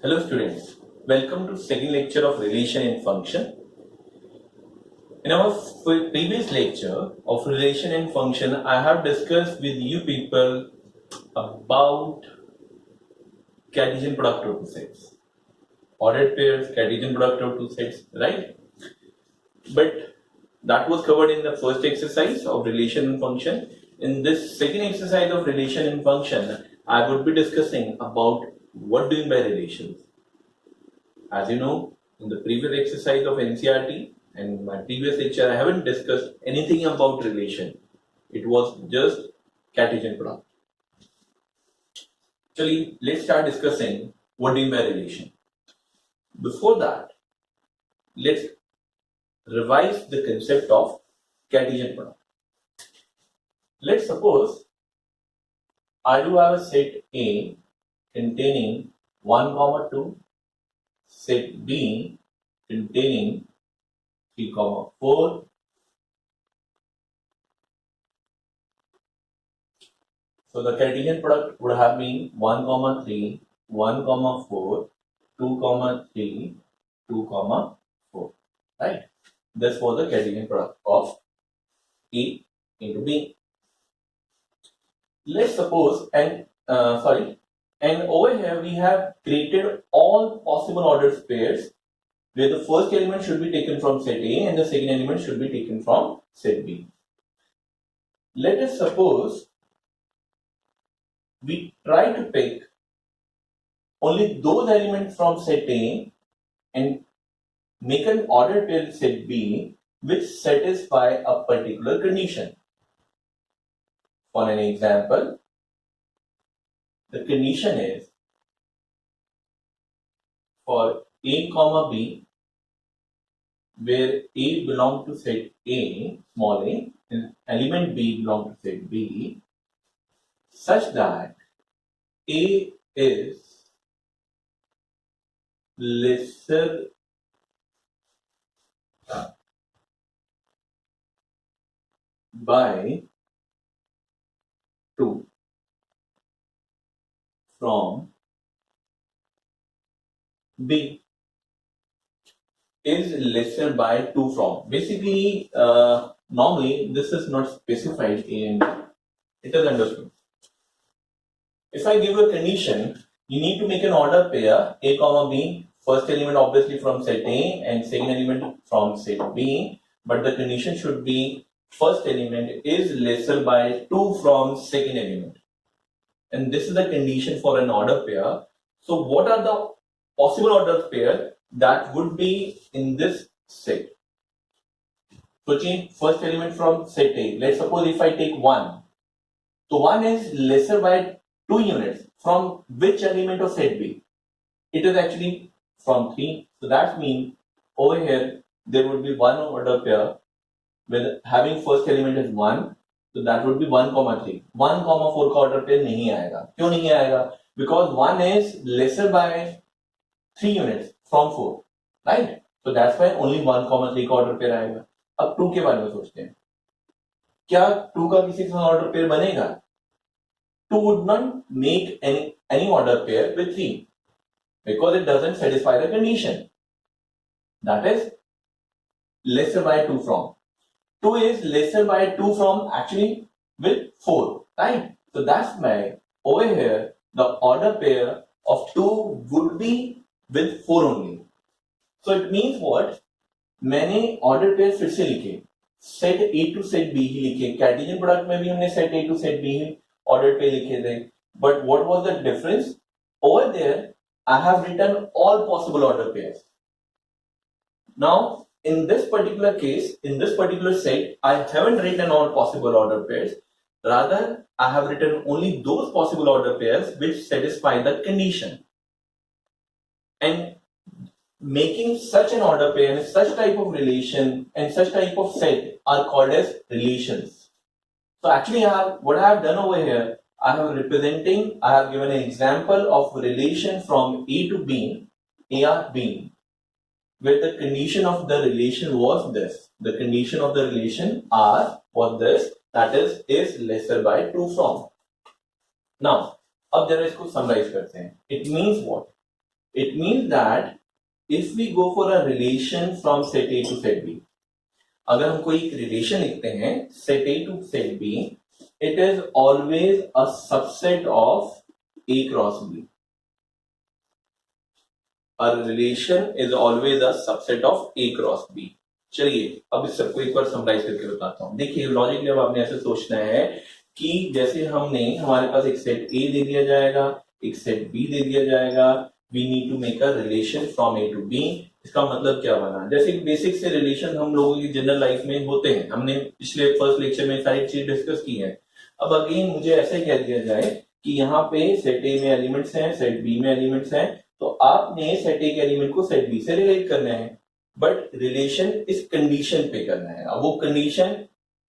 Hello students, welcome to second lecture of relation and function. In our previous lecture of relation and function, I have discussed with you people about Cartesian product of two sets, ordered pairs, Cartesian product of two sets, right? But that was covered in the first exercise of relation and function. In this second exercise of relation and function, I would be discussing about what do you mean by relations. As you know, in the previous exercise of NCERT and my previous lecture, I haven't discussed anything about relation. It was just Cartesian product. Actually, let's start discussing what do you mean by relation. Before that, let's revise the concept of Cartesian product. Let's suppose I do have a set A containing 1, 2, set B containing 3, 4. So the Cartesian product would have been 1, 3, 1, 4, 2, 3, 2, 4. Right? This was the Cartesian product of A into B. Let's suppose and over here we have created all possible ordered pairs where the first element should be taken from set A and the second element should be taken from set B. Let us suppose we try to pick only those elements from set A and make an ordered pair set B which satisfy a particular condition. For an example, the condition is for A comma B, where A belongs to set A, small a, and element B belongs to set B, such that A is lesser by 2 from B. Is lesser by 2 from. Basically, normally this is not specified in it is understood. If I give a condition, you need to make an order pair A comma B, first element obviously from set A and second element from set B, but the condition should be first element is lesser by 2 from second element. And this is the condition for an order pair. So what are the possible order pair that would be in this set? So change first element from set A. Let's suppose if I take 1. So 1 is lesser by 2 units from which element of set B? It is actually from 3. So that means over here there would be one order pair with having first element is 1. So that would be 1, 3. 1, 4 का order pair नहीं आएगा. क्यों नहीं आएगा? Because 1 is lesser by 3 units from 4. Right? So that's why only 1, 3 का order pair आएगा. अब 2 के बारे में सोचते हैं. क्या 2 का किसी के साथ order pair बनेगा? 2 would not make any order pair with 3 because it doesn't satisfy the condition. That is lesser by 2 from. 2 is lesser by 2 from actually with 4, right? So that's why over here the order pair of 2 would be with 4 only. So it means what? मैंने order pair फिर से लिखे set A to set B ही लिखे. Cartesian product में भी हमने set A to set B he order pair लिखे थे. But what was the difference? Over there I have written all possible order pairs. Now in this particular case, in this particular set, I haven't written all possible order pairs. Rather, I have written only those possible order pairs which satisfy the condition. And making such an order pair and such type of relation and such type of set are called as relations. So actually, what I have done over here, I have given an example of relation from A to B, A, B, where the condition of the relation was this. The condition of the relation R was this, that is lesser by 2 from. Now, अब जरा इसको summarize करते हैं. It means what? It means that if we go for a relation from set A to set B, अगर हम कोई एक relation लिखते हैं set A to set B, it is always a subset of A cross B. A relation is always a subset of A cross B. चलिए अब इस सबको एक बार समराइज करके बताता हूं. देखिए लॉजिक जब आपने ऐसे सोचना है कि जैसे हमने हमारे पास एक सेट A दे दिया जाएगा, एक सेट B दे दिया जाएगा, we need to make a relation from A to B. इसका मतलब क्या बना, जैसे बेसिक से रिलेशन हम लोगों की जनरल लाइफ में होते हैं, हमने पिछले फर्स्ट लेक्चर में सारी चीज डिस्कस की है. अब अगेन मुझे ऐसे कह दिया जाए कि यहाँ पे सेट ए में एलिमेंट्स हैं, सेट बी में एलिमेंट्स हैं, तो आपने सेट ए के एलिमेंट को सेट बी से रिलेट करना है, बट रिलेशन इस कंडीशन पे करना है. अब वो कंडीशन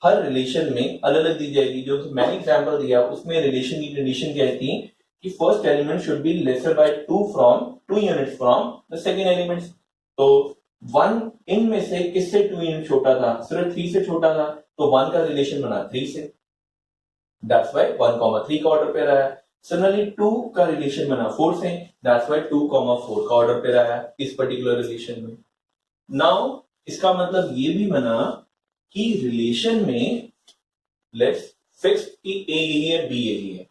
हर रिलेशन में अलग अलग दी जाएगी. जो मैंने एग्जांपल दिया उसमें रिलेशन की कंडीशन क्या थी कि first element should be lesser by 2 units from the second element. तो 1 इनमें से किससे 2 यूनिट छोटा था, सिर्फ 3 से छोटा था, तो 1 का रिलेशन बना 3 से. दैट्स व्हाई 1,3 का ऑर्डर पेयर आया. सिमिलरली 2 का रिलेशन बना 4 से, दैट्स व्हाई 2,4 का ऑर्डर पेयर आया इस पर्टिकुलर रिलेशन में. नाउ इसका मतलब ये भी बना कि रिलेशन में लेट्स फिक्स कि ए यही है, बी यही है.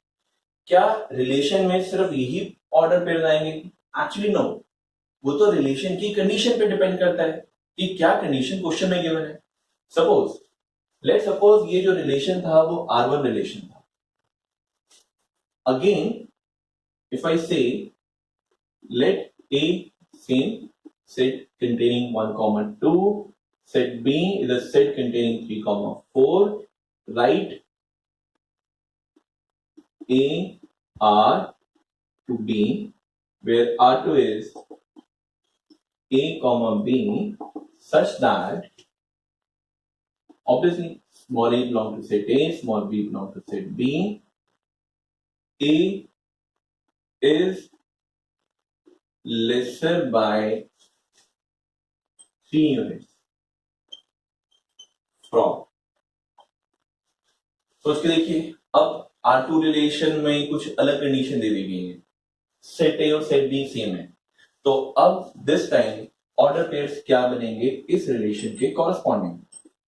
क्या रिलेशन में सिर्फ यही ऑर्डर पेयर आएंगे? एक्चुअली नो, वो तो रिलेशन की कंडीशन पे डिपेंड करता है कि क्या कंडीशन क्वेश्चन में गिवन है. सपोज ये जो रिलेशन था वो R1 रिलेशन था. अगेन इफ आई से late A same set containing 1,2, set B is a set containing 3,4, write A R to B where R2 is A comma B such that obviously small a belong to set A, small b belong to set B. A is lesser by 3 units from. सोच के देखिए, अब R2 relation में कुछ अलग condition दे दी गई है, set A और सेट B सेम है, तो अब दिस टाइम ऑर्डर पेयर्स क्या बनेंगे इस रिलेशन के कॉरस्पॉन्डिंग.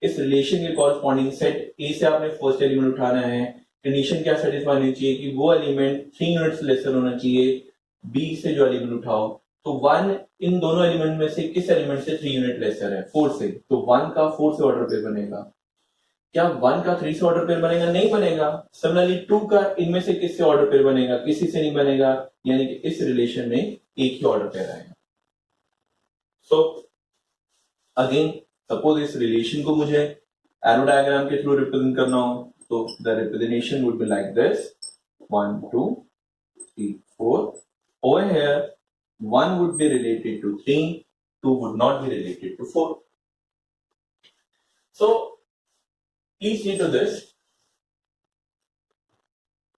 इस रिलेशन के कॉरस्पॉन्डिंग सेट A से आपने फर्स्ट एलिमेंट उठाना है. कंडीशन क्या सेटिस्फाई होनी चाहिए कि वो एलिमेंट 3 यूनिट्स लेसर होना चाहिए. B से जो एलिमेंट उठाओ तो 1 इन दोनों एलिमेंट में से किस एलिमेंट से 3 यूनिट लेसर है? 4 से, तो 1 का 4 से ऑर्डर पेयर बनेगा. क्या 1 का 3 से ऑर्डर पेयर बनेगा? नहीं बनेगा. सिमिलरली 2 का इनमें से किससे ऑर्डर पेयर बनेगा? किसी से नहीं बनेगा. यानी कि इस रिलेशन में एक ही ऑर्डर पेयर आएगा. सो अगेन सपोज इस रिलेशन को मुझे एरो डायग्राम के थ्रू रिप्रेजेंट करना हो, तो the representation would be like this 1 2 3 4. over here 1 would be related to 3, 2 would not be related to 4. So please see to this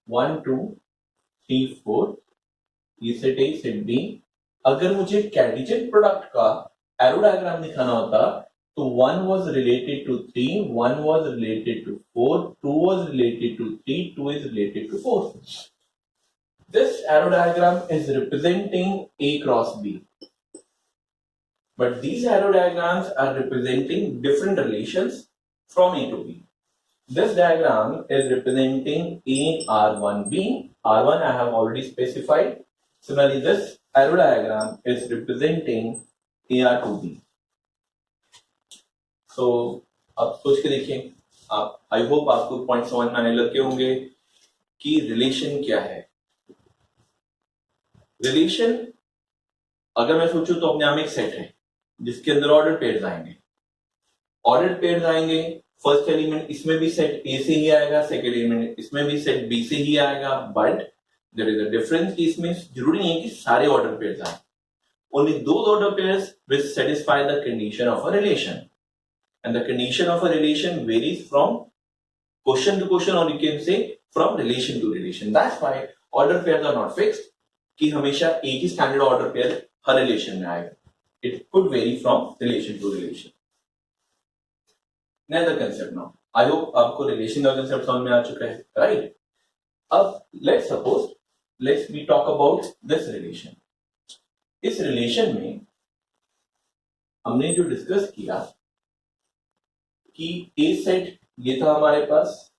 1 2 3 4 ये set A set B. अगर मुझे Cartesian product का arrow diagram दिखाना होता तो 1 was related to 3, 1 was related to 4, 2 was related to 3, 2 is related to 4. This arrow diagram is representing A cross B. But these arrow diagrams are representing different relations from A to B. This diagram is representing A R1B. R1 I have already specified. Similarly, this arrow diagram is representing AR2B. So, अब सोच के देखिए, आप I hope आपको point समझ में आने लगे होंगे कि रिलेशन क्या है. रिलेशन अगर मैं सोचूं तो अपने आप में एक सेट है जिसके अंदर ऑर्डर पेयर्स आएंगे. ऑर्डर पेयर्स आएंगे, फर्स्ट एलिमेंट इसमें भी सेट A से ही आएगा, सेकंड एलिमेंट इसमें भी सेट B से ही आएगा. But there is a difference कि इसमें जरूरी नहीं है कि सारे ऑर्डर पेयर्स आए. Only those order pairs will satisfy the condition of a relation. And the condition of a relation varies from question to question और you can say from relation to relation. That's why order pairs are not fixed कि हमेशा एक ही standard order pair हर relation में आएगा. It could very from relation to relation. Another concept now. I hope आपको relation का concept समझ में आ चुका है, राइट? अब let's we talk about this relation. इस रिलेशन में हमने जो डिस्कस किया कि ए सेट ये था हमारे पास,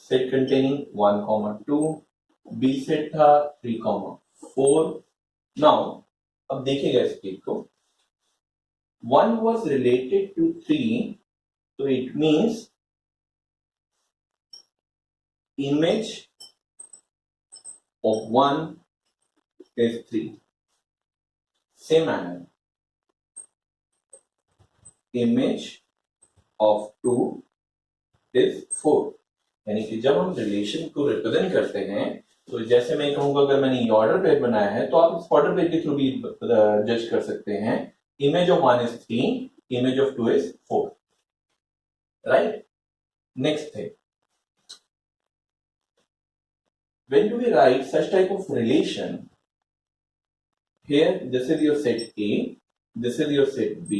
सेट कंटेनिंग 1, 2, बी सेट था 3, 4. नाउ अब देखिएगा इस केस को, 1 was related to 3, so it means image of 1 is 3. Same manner, image of 2 is 4. यानी कि जब हम रिलेशन को रिप्रेजेंट करते हैं तो जैसे मैं कहूंगा अगर मैंने ये ऑर्डर पेयर बनाया है तो आप इस ऑर्डर पेयर के थ्रू भी जज कर सकते हैं. Image of 1 is 3, image of 2 is 4. Right. Next है, when do we write such type of relation? Here this is your set A, this is your set B.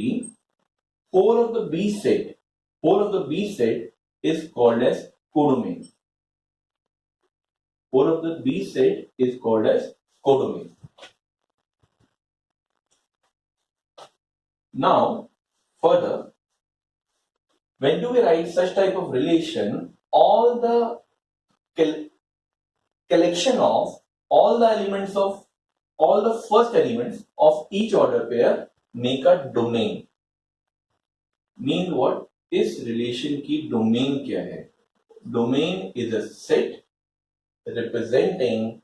4 of the B set is called as codomain. 4 of the B set is called as codomain. Now further, when do we write such type of relation? All the collection of all the elements of all the first elements of each order pair make a domain. Mean what? इस relation की domain क्या है? Domain is a set representing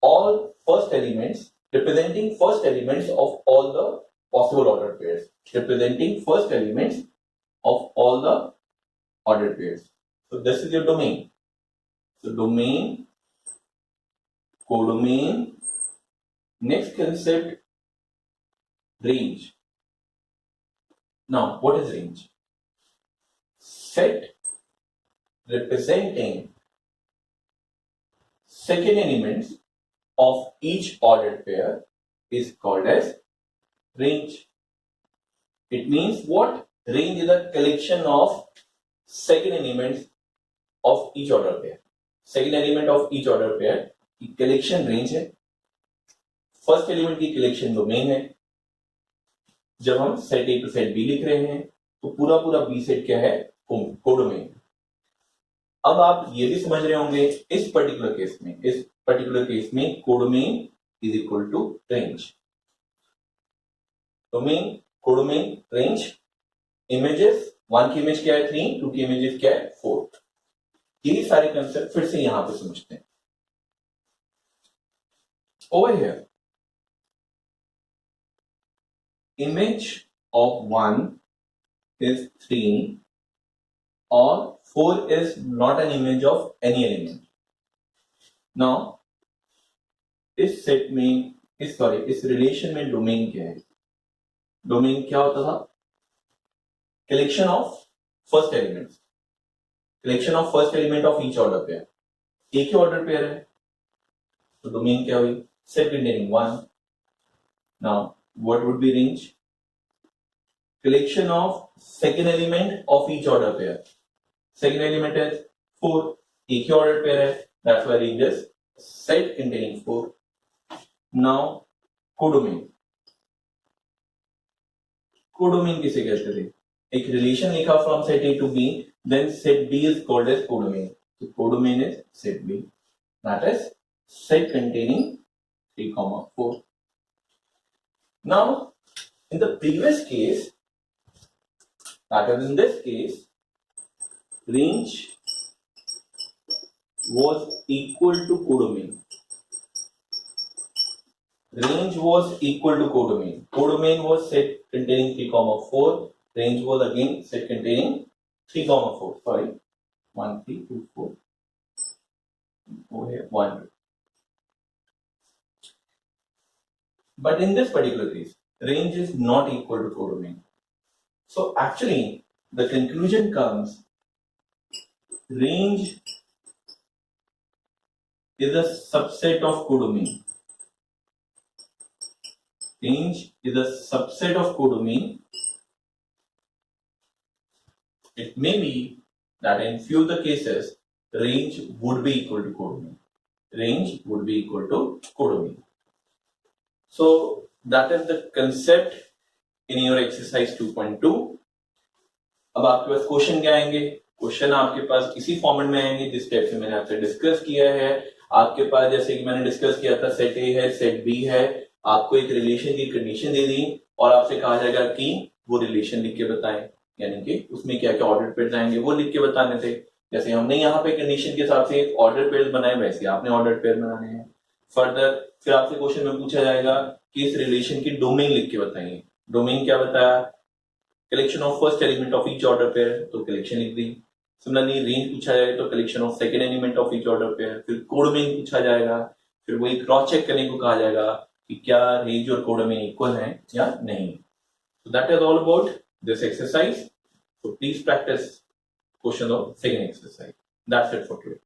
all first elements, representing first elements of all the possible order pairs, representing first elements of all the ordered pairs. So this is your domain. So domain, codomain. Next concept, range. Now what is range? Set representing second elements of each ordered pair is called as range. It means what? Range is a collection of second elements of each order pair. Second element of each order pair की collection range है. First element की collection domain है. जब हम set A to set B लिख रहे हैं तो पूरा पूरा बी सेट क्या है? कोडोमेन. अब आप ये भी समझ रहे होंगे इस पर्टिकुलर केस में codomain is equal to range. Domain, codomain, range. Images, 1 की इमेज क्या है? 3. 2 की इमेजेस क्या है? 4. यही सारे कंसेप्ट फिर से यहां पे समझते हैं. Over here, image of 1 is 3 or 4 is not an image of any element. Now इस सेट में इस रिलेशन में डोमेन क्या है? डोमेन क्या होता था? Collection of first elements, collection of first element of each order pair. एक ही ऑर्डर पेयर है तो डोमेन क्या हुई? Set containing 1. Now what would be range? Collection of second element of each order pair. Second element is 4. एक ही order pair है. That's why range is set containing 4. Now codomain. Codomain किसे कहते थे? एक relation लिखा from set A to B, then set B is called as codomain. So codomain is set B. That is set containing 3, 4. Now, in the previous case, that is in this case, range was equal to codomain. Range was equal to codomain. Codomain was set containing 3, 4. Range was again set containing 3, 4. Sorry, 1, 3, 2, 4. Over here, 1, 2. But in this particular case, range is not equal to codomain. So actually, the conclusion comes, range is a subset of codomain. Range is a subset of codomain. It may be that in few of the cases, range would be equal to codomain. Range would be equal to codomain. So that is the concept in your exercise 2.2. अब आपके पास question क्या आएंगे? Question आपके पास इसी format में आएंगे जिस type से मैंने आपसे डिस्कस किया है। आपके पास जैसे कि मैंने डिस्कस किया था, सेट ए है, सेट बी है, आपको एक रिलेशन की कंडीशन दे दी और आपसे कहा जाएगा कि वो रिलेशन लिख के बताएं, यानी कि उसमें क्या क्या ऑर्डर पेयर्स आएंगे वो लिख के बताने थे। जैसे हमने यहाँ पे कंडीशन के हिसाब से ऑर्डर पेयर्स बनाए, वैसे आपने ऑर्डर पेयर बनाने हैं। फर्दर फिर आपसे क्वेश्चन में पूछा जाएगा कि इस रिलेशन की डोमेन लिख के बताइए। डोमेन क्या बताया? Collection of first element of each order pair, तो कलेक्शन लिख दी। सिमिलरली रेंज पूछा जाएगा तो collection of second element of each order pair. फिर कोडोमेन पूछा जाएगा, फिर वही क्रॉस चेक करने को कहा जाएगा कि क्या रेंज और कोडोमेन इक्वल है या नहीं। So that is all about this exercise. So please practice question of second exercise. That's it for today.